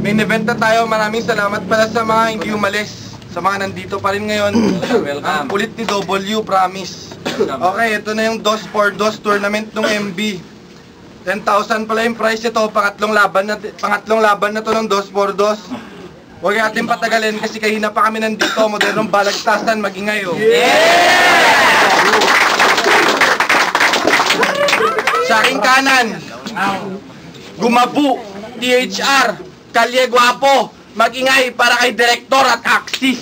Main event na tayo. Maraming salamat pala sa mga hindi umalis. Sa mga nandito pa rin ngayon. Welcome. Kulit ni W, promise. Okay, ito na yung DOS for DOS tournament ng MB. 10,000 pala yung price ito. Pangatlong laban na to ng DOS for DOS. Huwag natin patagalin kasi kahina pa kami nandito. Modernong balagtasan, magingay oh. Sa aking kanan, Gumabu, THR, Kalye Guapo, magingay para kay Director at Axis.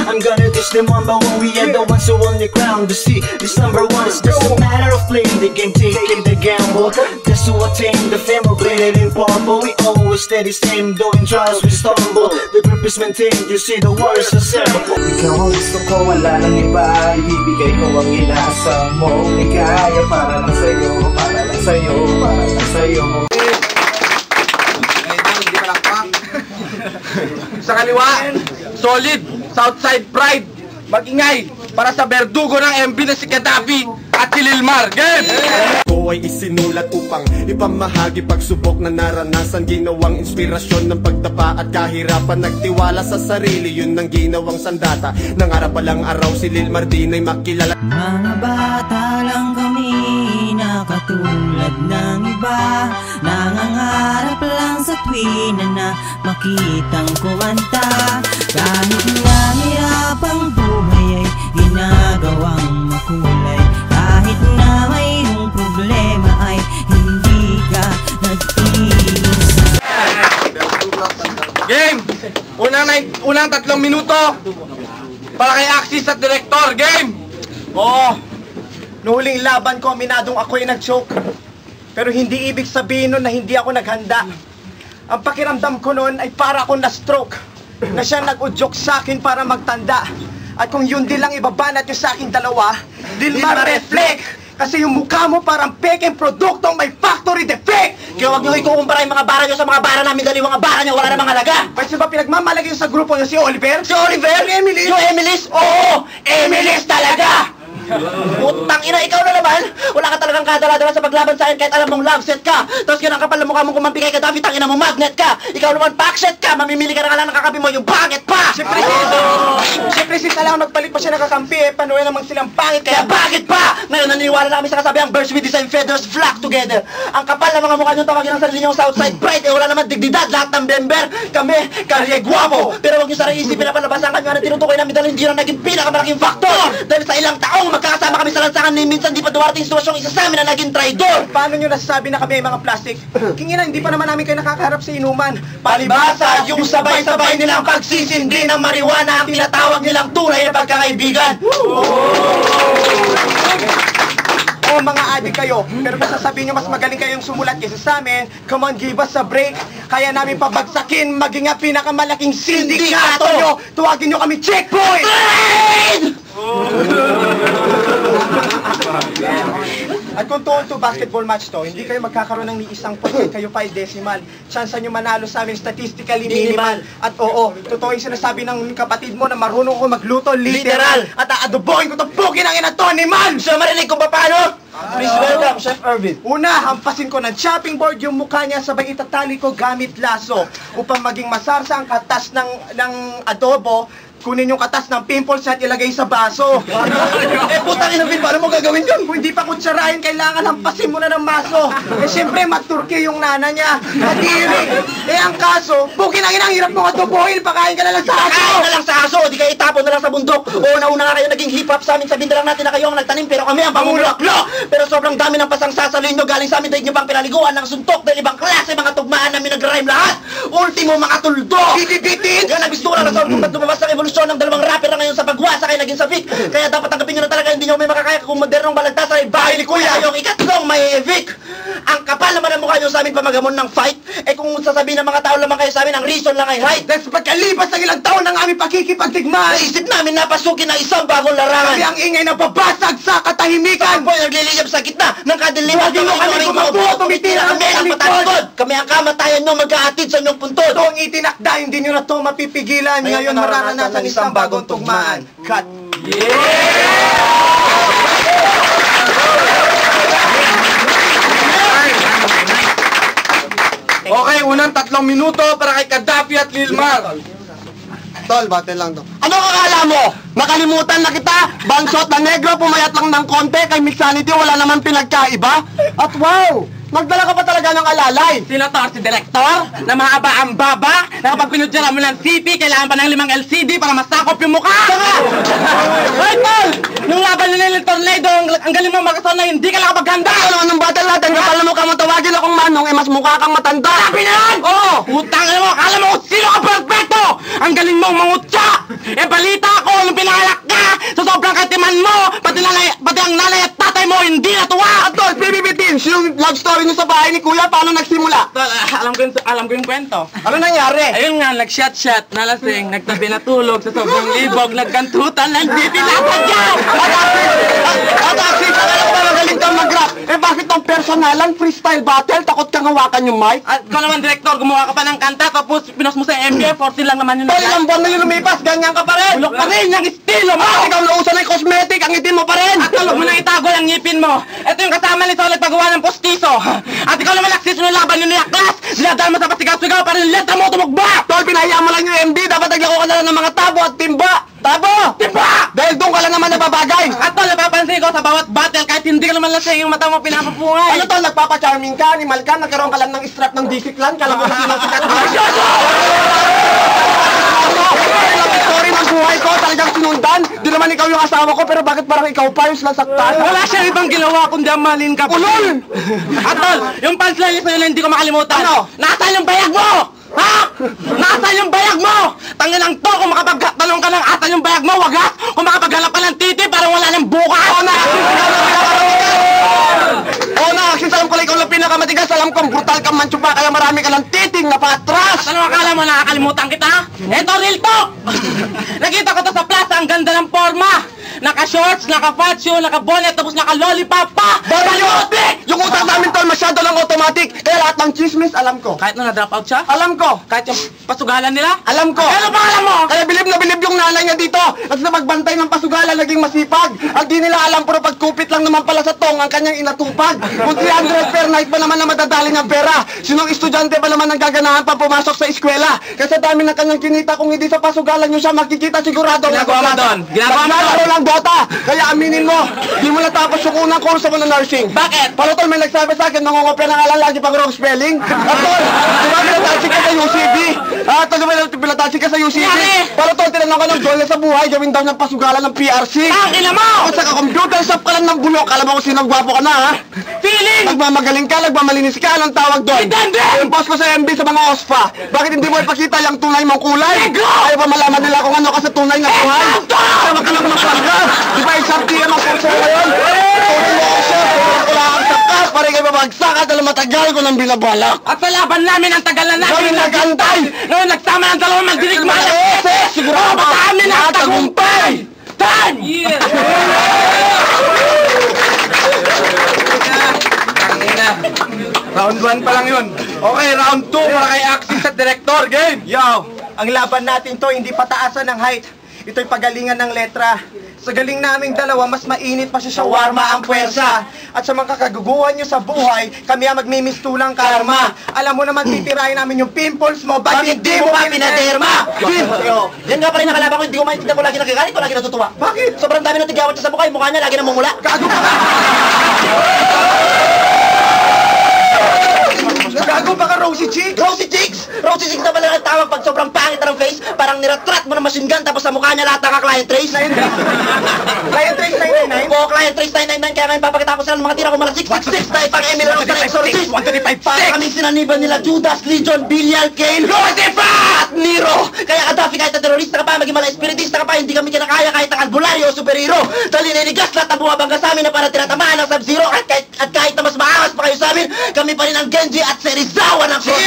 I'm gonna teach them one by one. We are the ones who won the crown. To see this number one is just a matter of playing the game, taking the gamble. Just to attain the fame, we're bleeding in purple. We always stay the same, though in trials we stumble. The group is maintained, you see the war is assembled. Ikaw ang gusto ko, wala nang iba. Ibibigay ko ang inaasam mo. Ligaya para lang sa'yo, para lang sa'yo, para lang sa'yo. Sa kaliwa, Solid, Southside Pride, magingay para sa berdugo ng MB na si Gaddafi at si Lilmar. Game! Ko ay isinulat upang ipamahagi pagsubok na naranasan. Ginawang inspirasyon ng pagtapa at kahirapan. Nagtiwala sa sarili, yun ang ginawang sandata. Nangarap palang araw si Lilmar din ay makilala. Mga bata lang kami na katulad ng iba. Nangangarap lang sa tuwina na makitang kumanta. Kahit na hirap ang buhay ay ginagawang makulay. Kahit na mayroong problema ay hindi ka nag-iisa. Game! Unang 3 minuto para kay Axis at Director. Game! Noong huling laban ko, minadong ako'y nag-choke. Pero hindi ibig sabihin nun na hindi ako naghanda. Ang pakiramdam ko nun ay para akong na-stroke. Na siya nag-udyok sa akin para magtanda. At kung yun din lang ibabanat yung sa aking dalawa, Lilmar reflect! Kasi yung mukha mo parang peking produktong may factory defect! Kaya huwag nyo ikukumpara yung mga bara nyo sa mga bara namin dahil yung mga bara nyo wala namang halaga! Pwede ba pinagmamalagay yung sa grupo nyo si Oliver? Si Oliver? Si Emilis? Yung Emilis? Oo! Emilis talaga! Putang ina, ikaw na naman! Wala ka talagang kadala-dala sa paglaban sa akin kahit alam mong love set ka! Tapos ganang kapal na mukha mong kumampi kay Gaddafi, tangina mo magnet ka! Ikaw naman packset ka! Mamimili ka na lang ng kakabi mo yung bakit pa! Siyempre si Talang nagpalit pa siya nakakampi eh, panuwi namang silang pangit Kaya bakit pa? Ngayon naniniwala na kami sa kasabiang birds with the same feathers flock together. Ang kapal na mga mukha nyo tawagin ang sarili nyo Southside Pride. Eh wala naman digdidad, lahat ng member. Kami, Kalye Guapo. Pero huwag nyo sarang isipin na palabasan kami na tinutukoy namin dahil hindi na naging pinakamalaking faktor. Dahil sa ilang taong magkakasama kami sa lansangan ni minsan di pa duwarating sitwasyong isa sa amin na naging traidor. Paano nyo nasasabi na kami ay mga plastic? Kinginan, hindi pa naman namin kayo nakakaharap sa inuman. Palibasa, yung sabay-sabay nilang pagsisindi ng marijuana ang tinatawag nilang tunay na pagkakaibigan. O mga adik kayo, pero basta sabihin nyo mas magaling kayong sumulat kaysa sa amin, come on, give us a break. Kaya namin pabagsakin, maging ang pinakamalaking sindikato nyo. Tuwagin nyo kami checkpoint! At kung to basketball match to, hindi kayo magkakaroon ng ni isang point, kayo pa ay decimal. Chance nyo manalo sa amin statistically minimal. At oo, totoo yung sinasabi ng kapatid mo na marunong ko magluto, literal. At aadobohin ko itong pukin ng ina Tony Man! So marinig kung paano? Please welcome, Chef Irvin. Una, hampasin ko ng chopping board yung mukha niya, sabay itatali ko gamit laso upang maging masarsa ang katas ng adobo. Kunin yung katas ng pimples at ilagay sa baso. Putang ina, Vin, paano mo gagawin yun? Kung hindi pa kutsarahin, kailangan hampasin mo na ng maso. Siyempre, maturke yung nana niya. Nadiri. Ang kaso, bukin ang inang hirap mo adobohin, pakain ka na lang sa aso. Pakain na lang sa aso, di kayo itapon na lang sa bundok. Oo, nauna nga kayo naging hip-hop sa amin, sabihin na lang natin na kayo ang nagtanim, pero kami ang pamulaklo. Pero sobrang dami ng pasang sasalin nyo galing sa amin, dahil nyo bang pinaliguan ng suntok, dahil ibang klase mga tugmaan namin nag-rhyme lahat. Ultimo mga tuldok. Bibibitin! Yan ang bistura na sa kung ba't lumabas ang evolusyon ng dalawang rapper na ngayon sa pagwasa kayo naging sa Vic. Kaya dapat tanggapin nyo na talaga hindi nyo may makakaya kung modernong balagtasan ay bahay ni Kuya. Kayong ikatlong may Vic. Ang kapal naman ang mukha nyo sa amin pamagamon ng fight. Kung sasabihin ng mga tao lamang kayo sa amin, ang reason lang ay height. Dahil sa pagkalipas ng ilang taon ng aming pakikipagtigman, naisip namin na pasukin ng isang bagong larangan. Kami ang ingay na babasag sa katahimikan. Ako ay nagliliyab sa gitna ng kadiliman. Huwag nyo kami kumabuo, tumitira kami ang patalikod. Kami ang kamatayan nyo magkaatid sa inyong puntod. Ito ang itinakda, hindi nyo na ito mapipigilan. Ngayon mararanasan isang bagong tugmaan. Cut! Okay, unang 3 minuto para kay Gaddafi at Lilmar. Tol, battle lang to. Ano kakala mo? Nakalimutan na kita? Bansot na negro, pumayat lang ng konti, kay Mixanity wala naman pinagkaiba? At wow! Magdala ka pa talaga ng alalay! Sino to? Si Direktor? Na mahaba ang baba? Na kapag pinudyara mo ng CP, kailangan pa ng 5 LCD para masakop yung mukha? Saka! Hoy, Tol! Nung laban nila ng tornado, ang galing mo magkasal na hindi ka nakapaghanda! Ano anong battle natin? Kapal na mukha mo tawagin akong manong, mas mukha kang matanda! Sabi na yan! Oo! Utang mo! Akala mo kung sino ka perfecto! Ang galing mong mangutya! Balita ko nung pinangalak ka! Sa sobrang katiman mo! Pati ang nanay at tatay mo hindi natuwa! Tol, PBB Teens, yung love story nyo sa bahay ni Kuya, paano nagsimula? Tol, alam ko yung kwento. Ano nangyari? Ayun nga, nag-shot-shot, nalasing, nagtabi natulog sa sobrang libog, nagkantutan, hindi pinasadya! At actually, sa magaling kang mag-rap. Bakit tong personalan, freestyle battle, takot kang hawakan yung mic? At ikaw naman, Direktor, gumawa ka pa ng kanta, tapos pinos mo sa MBF, 14 lang naman yun. Tol, ilang buwan na yung lumipas, ganyan ka pa rin! Bulok pa rin yung estilo mo! Ikaw nausan ng cosmetic, ang itim mo pa rin! At tulog mo nang itago yung ngipin mo. Ito yung kasama ni Solid paggawa ng postiso. At ikaw naman naksis mo yung laban nyo ni Aklas. Dinadal mo sa pasigaw-sigaw para yung letra mo tumugba. Tol, pinahiya mo lang yung MD, dapat naglako ka na lang ng mga tabo at timba! Tabo! Timba! Dahil doon ka lang naman nababagay! At tol, napapansin ko sa bawat battle, kahit hindi ka naman lasing, yung mata mo pinapapungay. Ano tol, nagpapa-charming ka, animal ka, nagkaroon ka lang ng strap ng DC Clan, kala mo na sinasikat ka. Sorry ng buhay ko, talagang sinundan. Di naman ikaw yung asawa ko, pero bakit parang ikaw pa yung sinasaktan? Wala siyang ibang ginawa kundi ang malin ka. Ulol! At tol, yung punchline niya sa'yo na hindi ko makalimutan. Ano? Nasaan yung bayag mo? Ha? Nasaan yung bayag mo? Tanginang to, kung makapagtanong ka ng asan yung bayag mo, wagas. Kung makapaghanap ka ng titi, parang wala ng bukas. Oo na, kasi alam ko lang ikaw lang pinakamatigas, alam kong brutal kang manchupa, kaya marami ka lang titing na patras. At ano akala mo, nakakalimutan kita? Eto, real talk! Nakita ko to sa plaza, ang ganda ng forma. Naka-shorts, naka-fat shoe, naka-bonnet, tapos naka-lollipop pa! Baryotik! Yung utak namin tol, masyado lang automatic, kaya lahat ng chismis, alam ko. Kahit nung na-drop out siya? Alam ko. Kahit yung pasugalan nila? Alam ko. Ano pa alam mo? Kaya bilib na bilib yung nanay niya dito. At sa magbantay ng pasugalan, naging masipag. Ang di nila alam, pero pagkupit lang naman pala sa tong ang kanyang inatupag. Kung 300 per night ba naman na madadali ng pera? Sinong estudyante ba naman ang gaganahan pa pumasok sa eskwela? Kasi dami ng kanyang kinita, kung hindi sa pasugalan nyo siya makikita sigurado. Ginagawa mo doon? Ginagawa mo Naglalaro lang Dota. Kaya aminin mo, di mo natapos yung unang course mo ng nursing. Bakit? Palotol, may nagsabi sa akin, nangungopya ng alam lagi pang wrong spelling. Atol, di ba pinatansik ka sa UCB? Atol, di ba pinatansik ka sa UCB? Yari! Palotol, tinanong ka ng goal na sa buhay, gawin daw ng pasugalan ng PRC. Tangin na mo! Kung sa computer shop ka lang ng bulok, alam mo kung sinong gwapo ka na, ha? Feeling! Nagmamagaling ka, nagmamalinis ka, anong tawag doon? Idandem! Yung post ko sa MB sa mga OSPA, bakit hindi mo ipakita yung tunay mong kulay? Negro! Ayaw pa malaman nila kung ano ka sa tunay na buhay? Kaya wag ka lang magpalga! Di ba isang TM ang kurso ngayon? Tunay mo ako siya, wala kang sakas, para kayo babagsak at alam matagal ko nang binabalak. At sa laban namin, ang tagal na namin Kami nagantay! Ngayon nagsama ng dalawang magdirig malas. Sigurado Baka amin na tagumpay! Time! Tangina. Round 1 pa lang yun. Okay, round 2 para kay Axis at Director. Game! Yo, ang laban natin to hindi pataasan ng height. Ito'y pagalingan ng letra. Sa galing naming dalawa, mas mainit pa siya shawarma ang puwersa. At sa mga kagaguguhan nyo sa buhay, kami ang magmimistulang karma. Alam mo naman, titirahin namin yung pimples mo, bakit hindi mo pa pinaderma? Yo, yan nga pala yung nakalaban ko, hindi ko maintindihan ko lagi nagagalit, ko lagi natutuwa. Bakit? Sobrang dami ng tigawat siya sa mukha, yung mukha niya lagi namumula. Gago ka! Gago ba ka, Rosie Cheeks? Rosy Cheeks! Rosy Cheeks na pala ang tawag pag sobrang pangit ng face, parang niratrat mo ng machine gun tapos sa mukha niya lahat ng client trace. Client Trace 999? Oo, client trace 999, kaya ngayon papakita ko sila ng mga tira ko mga 666 dahil pang Emil Rose na exorcist. 125, Para kami sinaniban nila Judas, Legion, Bilial, Kane, at Nero. Kaya Gaddafi kahit na terorista ka pa, maging mala espiritista ka pa, hindi kami kinakaya kahit ang albularyo o superhero. Dali ninigas lahat ang bumabangga sa amin na para tinatamaan ng Sub-Zero at kahit na mas maangas pa kayo sa amin, kami pa rin ang Genji at Serizawa ng Cross.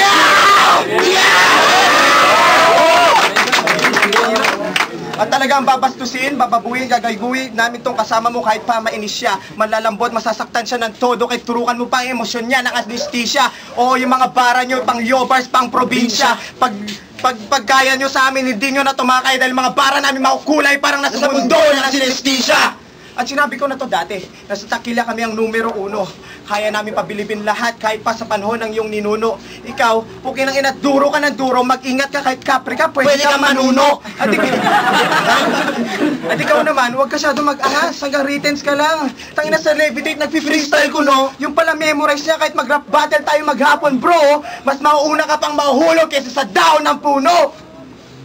At talagang babastusin, bababuhin, gagayguhin namin tong kasama mo kahit pa mainis siya. Manlalambot, masasaktan siya ng todo, kahit turukan mo pa ang emosyon niya ng anesthesia. O yung mga bara nyo, pang yobars, pang probinsya. Pagkaya nyo sa amin, hindi nyo na tumakay dahil mga bara namin makukulay parang nasa mundo na sinesthesia. At sinabi ko na to dati, nasa Takila kami ang numero 1. Kaya namin pabilibin lahat kahit pa sa panahon ng iyong ninuno. Ikaw, pukin ang ina, duro ka ng duro, mag-ingat ka kahit kapre ka, pwede ka manuno. At ikaw naman, huwag ka masyado mag-ahas, hanggang retense ka lang. Tangina sa Levitate, nagpi-freestyle ko, no? Yung pala memorize niya kahit mag-rap battle tayo maghapon, bro. Mas mauuna ka pang mahuhulog kaysa sa daon ng puno.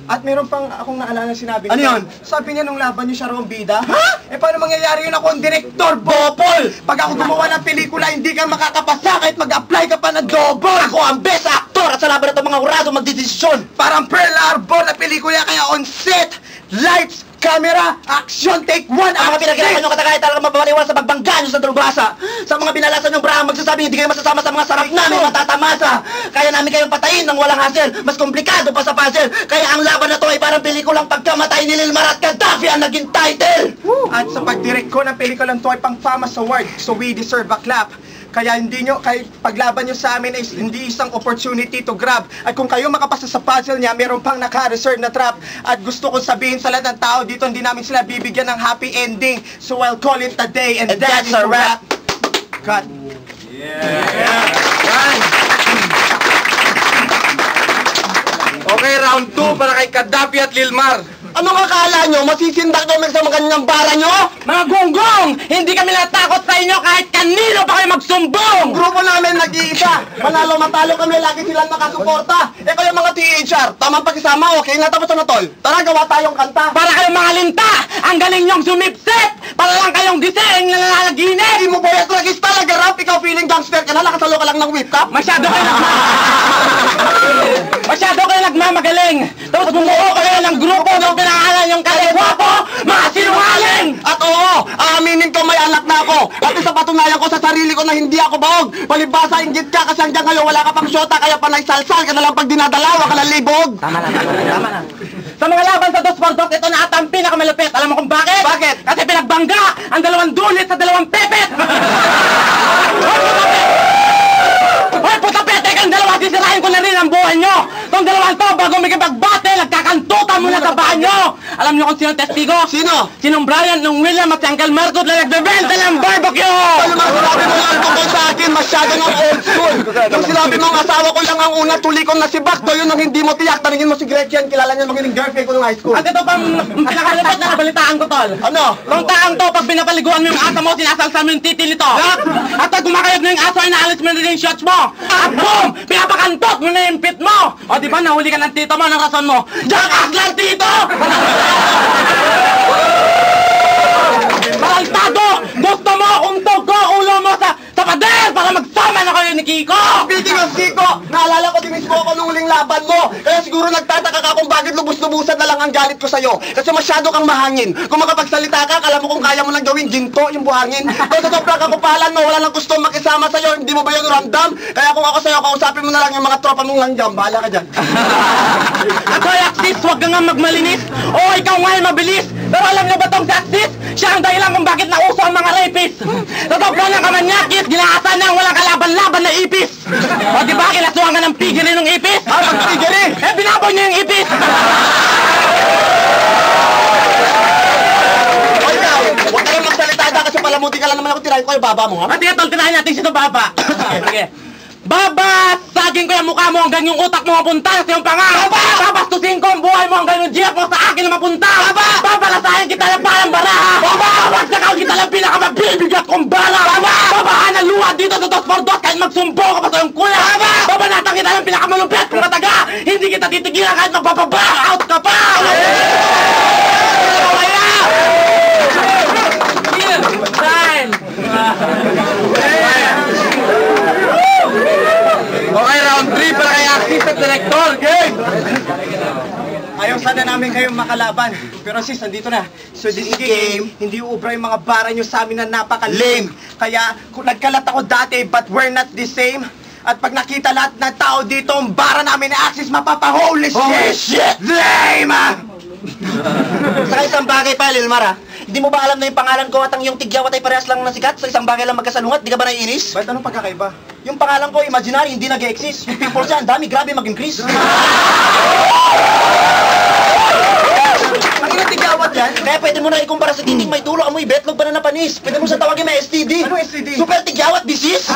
At meron pang akong naalala sinabi Ano yun? Sabi niya nung laban niyo siya raw ang bida. Ha? Eh paano mangyayari yun ako ang direktor, Bopol? Pag ako gumawa ng pelikula, hindi ka makakapasa kahit mag-apply ka pa ng double. Ako ang best actor at sa laban na itong mga hurado magdidesisyon. Parang Pearl Harbor na pelikula kaya on set. Lights, camera, action, take one, Ang mga pinagkailangan nyo katagay talaga mababaliwan sa pagbangga nyo sa dalubhasa. Sa mga binalasan nyo brahang magsasabi hindi kayo masasama sa mga sarap namin matatamasa. Kaya namin kayong patayin ng walang hassle. Mas komplikado pa sa puzzle. Kaya ang laban na to ay parang pelikulang pagkamatay ni Lilmar at Gaddafi ang naging title. At sa pagdirect ko ng pelikulang to ay pang Famas Award, so we deserve a clap. Kaya hindi nyo, kaya paglaban nyo sa amin is hindi isang opportunity to grab. At kung kayo makapasa sa puzzle niya, meron pang naka-reserve na trap. At gusto kong sabihin sa lahat ng tao dito, hindi namin sila bibigyan ng happy ending. So I'll call it a day, and that's a wrap. Cut. Okay, round 2 para kay Gaddafi at Lilmar. Anong akala nyo? Masisindak kami sa mga ganyang bara nyo? Mga gonggong! Hindi kami natakot sa inyo kahit kanino pa kayo magsumbong! Grupo namin nag-iisa. Manalo matalo kami, lagi silang nakasuporta. Eh kayo mga THR, tamang pag-isama, okay na tapos na tol. Tara, gawa tayong kanta. Para kayong mga linta! Ang galing nyong sumipsip! Para lang kayong gising na nananaginip! Hindi mo boyas tragista, nag-rap, ikaw feeling gangster ka na, nakasalo ka lang ng whip cup. Masyado kayo nagmamagaling! Tapos bumuo kayo ng grupo ng pinangalan yung kaligwapo! Mga sinungaling! At oo, aaminin ko may anak na ako. At isa patunayan ko sa sarili ko na hindi ako baog. Palibasa, inggit ka kasi hanggang ngayon wala ka pang syota, kaya panay salsal ka na lang pag dinadalawa ka ng libog. Tama na. Sa mga laban sa 2x2, ito na ata ang pinakamalupit. Alam mo kung bakit? Bakit? Kasi pinagbangga ang 2 dulit sa 2 pepet! Hoy, puta pete kang 2, sisirahin ko na rin ang buhay nyo! Itong 2 to, bago makipagbate, nagkakantutan muna sa bahay nyo! Alam nyo kung sino ang testigo? Sino? Sinong Brian, nung William at si Uncle Marco na nagbebenta ng barbecue! Ano mga sinabi mo lang tungkol sa akin, masyado ng old school. Nung sinabi mong asawa ko lang ang una, tuli kong nasibak, to yun ang hindi mo tiyak. Tanungin mo si Gretchen, kilala niya magiging girlfriend ko nung high school. At ito pang nakalapit na nabalitaan ko, tol. Ano? Kung taang to, pag pinapaliguan mo yung asa mo, sinasalsa mo yung titi nito. At pag kumakayag mo yung aso, inaalis mo na rin yung shots mo. At boom! Pinapakantot mo na yung pit mo. O di ba, nahuli ka ng tito mo, ng rason mo. Jackass lang, tito! Malantado! Gusto mo kung tugo ulo mo sa pader para magsama na kayo ni Kiko! Speaking of Kiko, naalala ko din mismo ako nung huling laban mo. Kaya siguro nagtataka ka kung bakit lubos-lubusan na lang ang galit ko sa'yo. Kasi masyado kang mahangin. Kung makapagsalita ka, kala mo kung kaya mo lang gawin ginto yung buhangin. Kung sa sobrang kakupalan mo, wala nang gusto makisama sa'yo, hindi mo ba yun ramdam? Kaya kung ako sa'yo, kausapin mo na lang yung mga tropa mong langgam. Bahala ka dyan. At hoy, Axis, huwag ka nga magmalinis. O, ikaw nga ay mabilis. Pero alam niyo ba tong si Axis? Siya ang dahilan kung bakit nauso ang mga rapist. Sa sobrang ng kamanyakis, ginaasan na ang walang kalaban-laban na ipis. O, di ba, kinasuhan ka ng pigiri ng ipis? Pigiri? Eh, binaboy niyo yung ipis. O ikaw, huwag ka lang magsalita ka kasi palamuti ka lang naman ako tirahin ko yung baba mo, ha? At sige, tol, tinahin natin sino Baba. Sige. Baba! Saging ko yung mukha mo hanggang yung utak mo mapunta sa iyong panga! Baba! Babastusin ko ang buhay mo hanggang yung jeep mo sa akin na mapunta! Baba! Babalasahin kita ng parang baraha! Baba! Bagsakaw kita ng pinakamabibigat kong bala! Baba! Babahan ang luha dito sa 2x2 kahit magsumbo ka pa sa iyong kuya! Baba! Babanatan kita ng pinakamalupit kong mataga! Hindi kita titigilan kahit magpapaback out ka pa! Okay, round 3 para kay Axis at Director. Game! Ayaw sana namin kayong makalaban. Pero sis, nandito na. So this game, hindi uubra yung mga bara nyo sa amin na napaka-lame. Kaya, kung nagkalat ako dati, but we're not the same. At pag nakita lahat ng tao dito, ang bara namin na Axis, mapapa-holy shit! Lame! Sa isang bagay pa, Lilmar, ha? Hindi mo ba alam na yung pangalan ko at ang iyong tigyawat ay parehas lang na sikat? Sa isang bagay lang magkasalungat, di ka ba naiinis? Ba't anong pagkakaiba? Yung pangalan ko, imaginary, hindi nag-exist. Yung people siya, ang dami, grabe mag-increase. Ang ina tigawat yan? Kaya pwede mo na ikumpara sa titing may tulo, amoy betlog ba na napanis? Pwede mo siya tawagin may STD. Ano STD? Super tigyawat disease.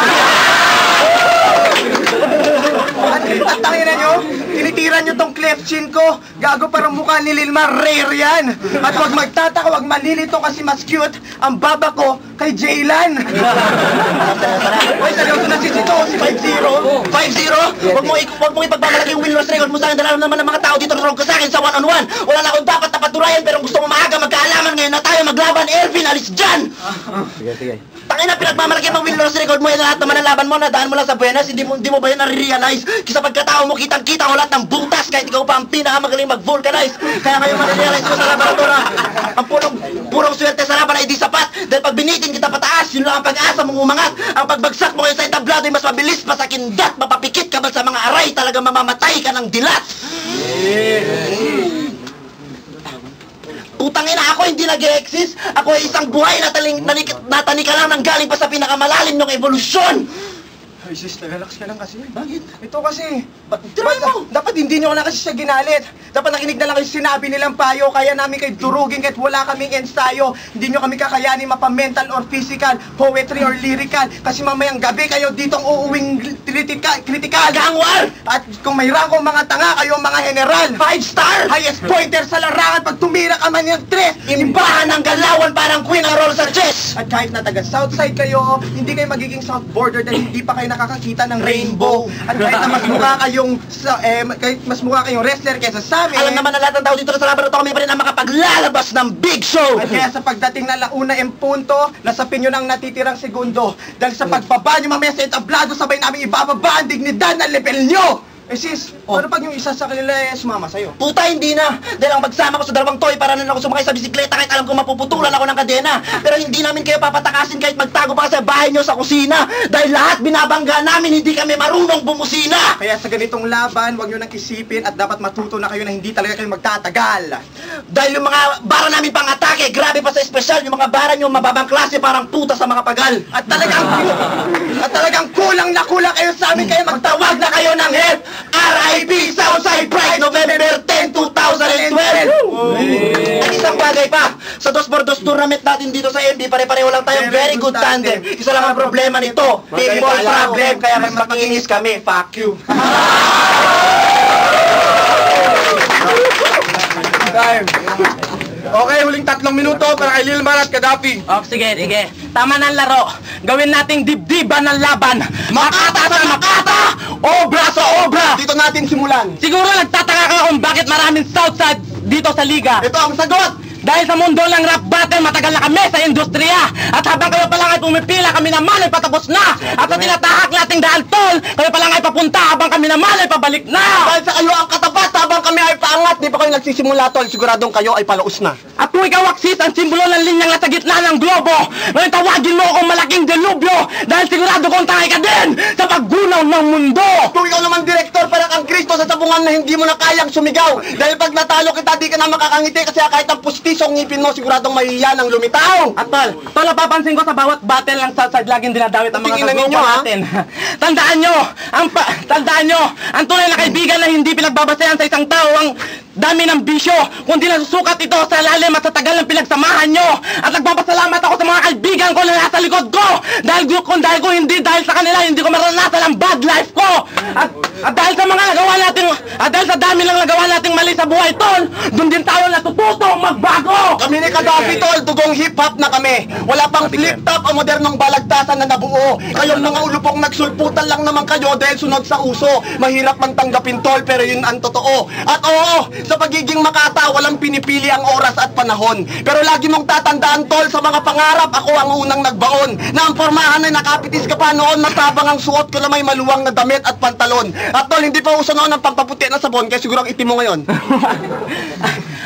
At tangina nyo, tinitiran nyo tong cleft chin ko. Gago parang mukha ni Lilma, rare yan. At huwag magtataka, huwag malilito kasi mas cute ang baba ko kay Jaylan. Uy, seryoso na si Chito, si 5-0. 5-0? Huwag mo ipagmamalaki yung win-loss record mo sa akin. Dala naman ng mga tao dito narog ka sa akin sa one-on-one. Wala na akong dapat na paturayan pero gusto mo maaga magkaalaman ngayon na tayo maglaban. Ervin, alis dyan! Sige. Tangina, pinagmamalaki ang win-loss record mo. Yan lahat naman ang laban mo. Nadaan mo lang sa Buenas. Hindi mo ba yan nare-realize? Kasi pagkatao mo, kitang-kita ko lahat ng butas. Kahit ikaw pa ang pinakamagaling mag-vulcanize. Kaya ngayon marirealize ko sa laboratora. Ang purong swerte sa laban ay di sapat. Dahil pag binitin kita pataas, yun lang ang pag-asa mong umangat. Ang pagbagsak mo ngayon sa entablado ay mas mabilis pa sa kindat. Mapapikit ka ba sa mga aray? Talagang mamamatay ka ng dilat. Putang ina, ako hindi nag-exist. Ako ay isang buhay na natanika lang ng galing pa sa pinakamalalim ng evolusyon. Ay sis, relax ka lang kasi. Bakit? Ito kasi, Try mo! dapat hindi nyo na kasi siya ginalit. Dapat nakinig na lang kayo sinabi nilang payo. Kaya namin kayo durugin kahit wala kaming ensayo. Hindi nyo kami kakayanin mapa-mental or physical, poetry or lyrical. Kasi mamayang gabi kayo ditong uuwing critical. Gangwar! At kung may rangkong mga tanga, kayo mga general. 5-star! Highest pointer sa larangan pag tumira ka man yung tres. Imbahan ng galawan parang queen ang roll sa chess! At kahit na taga Southside kayo, hindi kayo magiging South Border dahil hindi pa kayo nakakakita ng rainbow. At kahit na mas mukha kayong kahit mas mukha kayong wrestler kaysa sa amin. Alam naman na lahat ng tao dito sa laban na to, kami pa rin ang makapaglalabas ng big show! At kaya sa pagdating na launa en punto, nasapin nyo ng natitirang segundo. Dahil sa pagbaba nyo mamaya sa entablado, sabay namin ibababa ang dignidad ng level nyo! Eh sis, ano pag yung isa sa kanila sumama sa'yo? Puta, hindi na! Dahil ang magsama ko sa dalawang toy para na ako sumakay sa bisikleta kahit alam ko mapuputulan ako ng kadena. Pero hindi namin kayo papatakasin kahit magtago pa sa bahay nyo sa kusina. Dahil lahat binabangga namin, hindi kami marunong bumusina! Kaya sa ganitong laban, huwag nyo nang isipin at dapat matuto na kayo na hindi talaga kayo magtatagal. Dahil yung mga bara namin pang atake, grabe pa sa espesyal, yung mga bara nyo mababang klase parang puta sa mga pagal. At talagang kulang na kulang kayo sa amin, kaya Magtawag na kayo ng help! RIP Southside Pride, November 10, 2012! At isang bagay pa, sa 2x2 tournament natin dito sa MB, pare-pareho lang tayong very good tandem. Isa lang ang problema nito, people problem, kaya mas makinis kami. Fuck you! Time. Okay, huling 3 minuto para kay Lilman at Gaddafi. Oh, sige. Tama ng laro. Gawin nating dibdiban ng laban. Makata sa makata! Obra sa obra! dito natin simulan. Siguro nagtataka ka kung bakit maraming Southside dito sa liga. Ito ang sagot! Dahil sa mundo ng rap battle, matagal na kami sa industriya. At habang kayo pa lang ay pumipila, kami naman ay patapos na. At sa tinatahak nating daan tol, kayo pa lang ay papunta habang kami naman ay pabalik na. Dahil sa kayo ang katapat habang kami ay paangat, di pa kayo nagsisimula tol, siguradong kayo ay palaos na. At kung ikaw aksis ang simbolo ng linyang nasa gitna ng globo, ngayon tawagin mo akong malaking delubyo dahil sigurado kong tangay ka din sa paggunaw ng mundo. Kung ikaw naman direktor, parang kang Kristo sa sabungan na hindi mo na kayang sumigaw. Dahil pag natalo kita, di ka na makakangiti kasi kahit ang pustisong ngipin mo, siguradong mahihiyan ang lumitaw. At tol, napapansin ko sa bawat battle ng Southside laging dinadawit ang mga Tingnan ninyo, kagrupa ha? natin. Tandaan nyo, ang tunay na kaibigan na hindi pinagbabasehan sa isang tao ang dami ng bisyo, kundi nasusukat ito sa lalim at sa tagal ng pinagsamahan nyo. At nagpapasalamat ako sa mga kaibigan ko na nasa likod ko. Dahil kung hindi dahil sa kanila, hindi ko maranasan ang bad life ko. At dahil sa mga nagawa natin, at dahil sa dami lang nagawa nating mali sa buhay, tol, doon din tayo natututong magbago. Kami ni Gaddafi tol, dugong hip-hop na kami. Wala pang flip-top o modernong balagtasan na nabuo. Kayong mga ulupong nagsulputan lang naman kayo dahil sunod sa uso. Mahirap man tanggapin tol, pero yun ang totoo. At oo, sa pagiging makata, walang pinipili ang oras at panahon. Pero lagi mong tatandaan tol, sa mga pangarap, ako ang unang nagbaon. Na ang pormahan ay nakapitis ka pa noon, matabang ang suot ko na may maluwang na damit at pantalon. At tol, hindi pa uso noon ang pampaputi na sabon, kaya siguro ang itim mo ngayon.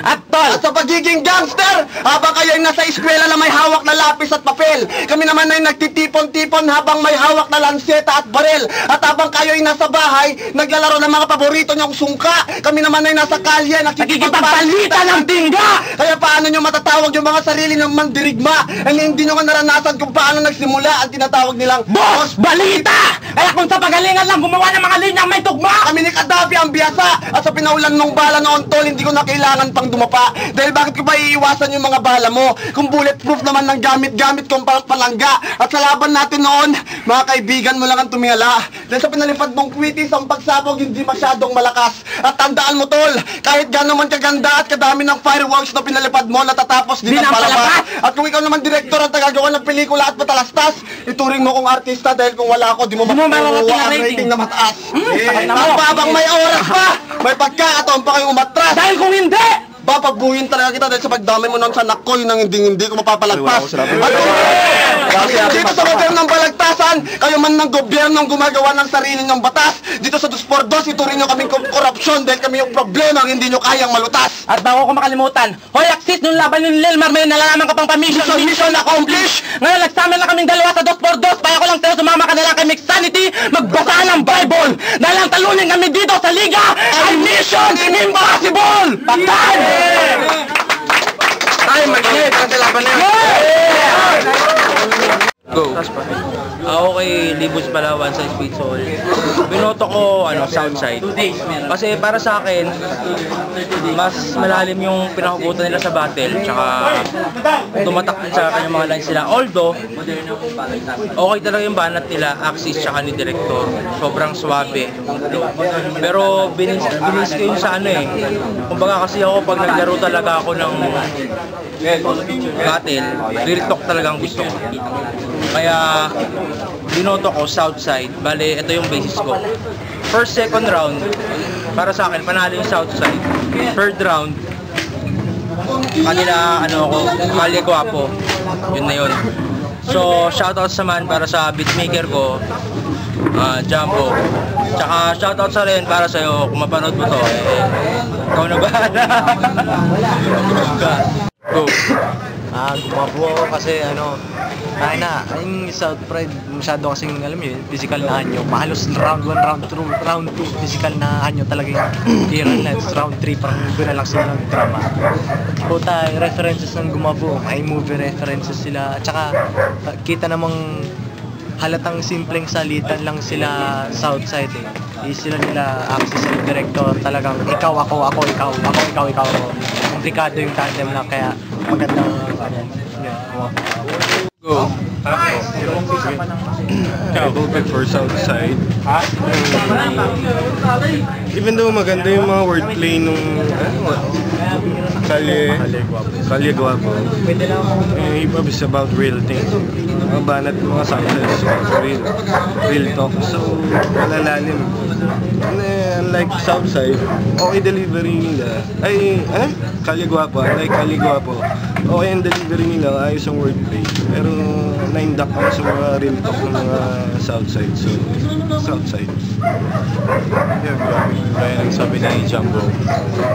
At tol, At sa pagiging gangster, habang kayo ay nasa eskwela na may hawak na lapis at papel, kami naman ay nagtitipon-tipon habang may hawak na lanseta at barel. At habang kayo ay nasa bahay, naglalaro ng mga paborito niyong sungka, kami naman ay nasa kalye, nakikipagpalitan ng tingga. Kaya paano nyo matatawag yung mga sarili ng mandirigma? Hindi nyo nga naranasan kung paano nagsimula ang tinatawag nilang Boss Balita! Kaya kung sa pagalingan lang gumawa ng mga linyang may tugma! Kami ni Kadafi ang biyasa at sa pinaulan ng bala noon tol, hindi ko na kailangan pang dumapa. Dahil bakit ko ba iiwasan yung mga bala mo? Kung bulletproof naman ng gamit kong palangga. At sa laban natin noon, mga kaibigan mo lang ang tumingala. Dahil sa pinalipad mong kwitis, ang pagsabog hindi masyadong malakas. At tandaan mo tol, kahit gano'n man kaganda at kadami ng fireworks na pinalipad mo, natatapos din ang palabas. At kung ikaw naman direktor at tagagawa ng pelikula at patalastas, ituring mo kong artista dahil kung wala ako, di mo makukuha ang rating na mataas. Habang may oras pa, may pagkakataon pa kayong umatras. Dahil kung hindi, Papagbuhin talaga kita dahil sa pagdamay mo noon sa anak ko, yun ang hindi ko mapapalagpas. Dito sa gobyerno ng balagtasan, kayo man ng gobyerno gumagawa ng sarili ng batas. Dito sa 2x2, ituring nyo kaming korupsyon dahil kami yung problema ang hindi nyo kayang malutas. At bago ko makalimutan, hoy Axis, nung laban yung Lilmar, may nalalaman ka pang pamisyon. Mission accomplished! Ngayon nagsama na kaming dalawa sa 2x2, kaya ko lang sa'yo sumama ka na lang kay Mixsanity, magbasa ng Bible! Dahil ang talunin kami dito sa Liga ay Mission Impossible! Pagtan! Tayo mag-hit ang laban na yun. Go. Ako kay Libos Palawan sa Speed Soul. Binoto ko Southside. Kasi para sa akin, mas malalim yung pinakugutan nila sa battle. Tsaka tumatak sa kanyang mga lines nila. Although, okay talaga yung banat nila, Axis tsaka ni Director. Sobrang swabe. Pero binis ko yun sa kumbaga kasi ako pag naglaro talaga ako ng battle, real talk talagang gusto ko. Kaya binoto ko Southside. Bale, ito yung basis ko. First, second round, para sa akin, panalo yung Southside. Third round, kanila, Kalye Guapo. Yun na yun. So, shoutout naman para sa beatmaker ko, Jumbo. Tsaka shoutout sa rin para sa'yo, kung mapanood mo to, ikaw na bahala. Go. Gumapo ako kasi yung South Pride masyado kasing alam yun, physical na anyo. Mahalos round 1, round 2, round 2, physical na anyo talaga yung Iran Lights. Round 3, parang doon na lang sila ng drama. Puta, references ng Gumapo, may movie references sila. At saka, kita namang halatang simpleng salitan lang sila Southside eh. Di sila nila Axis sa director, talagang ikaw, ako, ikaw. Komplikado yung tandem na kaya magandang Go. I voted for Southside. Even though maganda yung mga wordplay nung Kalye Guapo, hip-hop is about real things. Mga banat, mga Southsides, real talk. So, malalalim. Unlike Southside, okay delivery nila. Kalye Guapo, unlike Kalye Guapo, okay ang delivery nila, ayos ang wordplay. Pero na-induct ako sa mga real talk ng mga Southside. So, Southside. Kaya ang sabi ni Jumbo,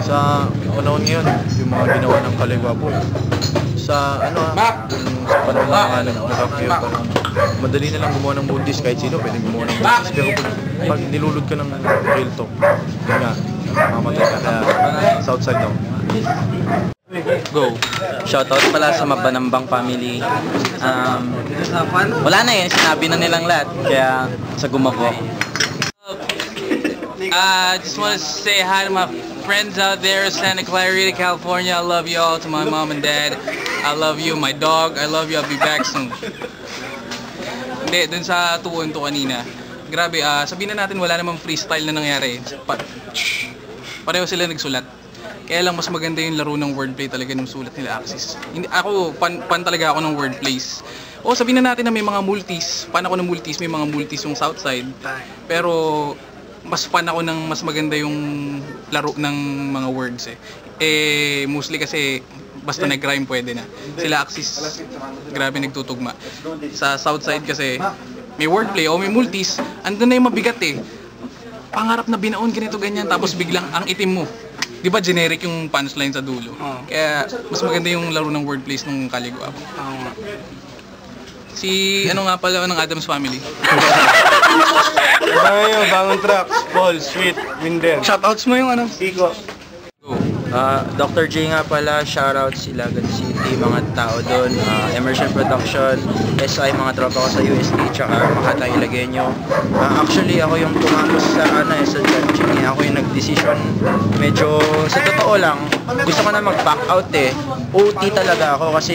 sa panahon ngayon, yung mga ginawa ng Kalye Guapo, sa sa panahon ng nag-appear pa rin. Madali na lang gumawa ng multis, kahit sino pwede gumawa ng multis. Pero pag nilulod ka ng real talk, yun nga, mamatay ka na Southside daw. Go. Shoutout pala sa Mabanambang family. Wala na sinabi na nilang lahat. Kaya sa Gumapo. Just want to say hi to my friends out there in Santa Clarita, California. I love you all. To my mom and dad, I love you. My dog, I love you. I'll be back soon. Hindi, dun sa tuon to kanina. Grabe, sabihin na natin wala namang freestyle na nangyari. Pareho sila nagsulat. Kaya lang mas maganda yung laro ng wordplay talaga ng sulat nila Axis. Ako, pan talaga ako ng wordplays. O sabihin na natin na may mga multis. Pan ako ng multis, may mga multis yung Southside. Pero mas fan ako ng mas maganda yung laro ng mga words mostly kasi basta nag-rhyme pwede na. Sila Axis, grabe nagtutugma. Sa Southside kasi may wordplay o may multis, andun na yung mabigat pangarap na binaon ganito ganyan tapos biglang ang itim mo. Di ba generic yung punchline sa dulo? Kaya mas maganda yung laro ng wordplays ng Kalye Guapo. Si nga pala ng Adams Family. Bangon Tracks, Paul, Sweet, Winden. Shoutouts mo yung Iko. Dr. J nga pala, shoutout sila Godzilla. UST, mga tao doon, Immersion Production, SI, mga tropa ko sa UST, tsaka Makatay Lagenyo. Actually, ako yung tumapos sa judging. Ako yung nag-decision. Medyo, sa totoo lang, gusto ko na mag-back out OT talaga ako kasi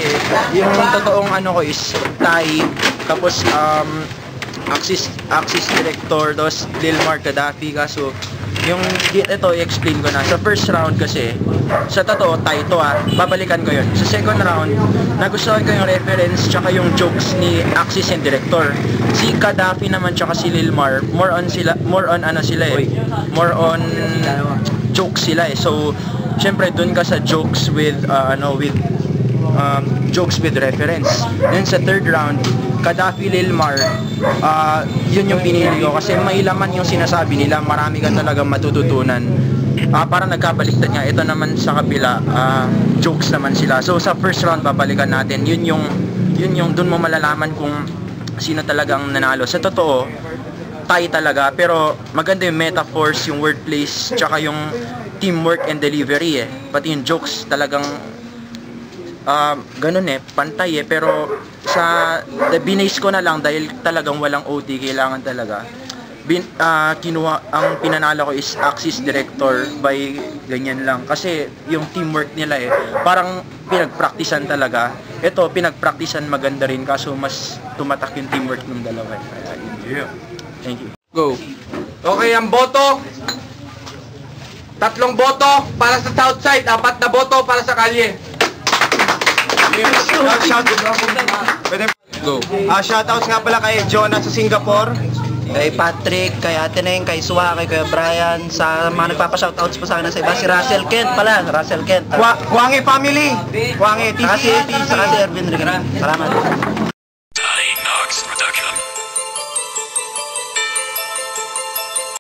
yung totoong ko is Thai, tapos Axis Director, dos Lilmar Gaddafi. Kaso yung ito i-explain ko na sa first round kasi sa totoo Thai to babalikan ko yun. Sa second round nagustuhan ko yung reference tsaka yung jokes ni Axis and Director. Si Gaddafi naman tsaka si Lilmar more on jokes sila so syempre dun ka sa jokes with jokes with reference. Then sa third round, Gaddafi, Lilmar, yun yung pinili ko kasi may laman yung sinasabi nila, marami ka talagang matututunan. Parang nagkabaliktad nga, ito naman sa kabila, jokes naman sila. So sa first round babalikan natin, yun yung dun mo malalaman kung sino talagang nanalo. Sa totoo, Thai talaga, pero maganda yung metaphors, yung wordplays, tsaka yung teamwork and delivery pati yung jokes talagang ganun pantay pero sa binase ko na lang dahil talagang walang OT, kailangan talaga kinuha, ang pinanalo ko is Axis Director by ganyan lang kasi yung teamwork nila parang pinagpraktisan talaga. Ito pinagpraktisan maganda rin kaso mas tumatak yung teamwork ng dalawa. Thank you. Go. Okay, ang boto 3 boto para sa Southside, 4 na boto para sa Kalye. Go. Shoutouts nga pala kay Jonah sa Singapore, Kay Patrick, kay Ate Neng, kay Suha, kay Kuya Brian, sa mga nagpapa-shoutouts pa sa akin sa iba, si Russell Kent pala, Russell Kent. Kuwangi family, Kuwangi, Saka si Ervin Rigan. Salamat.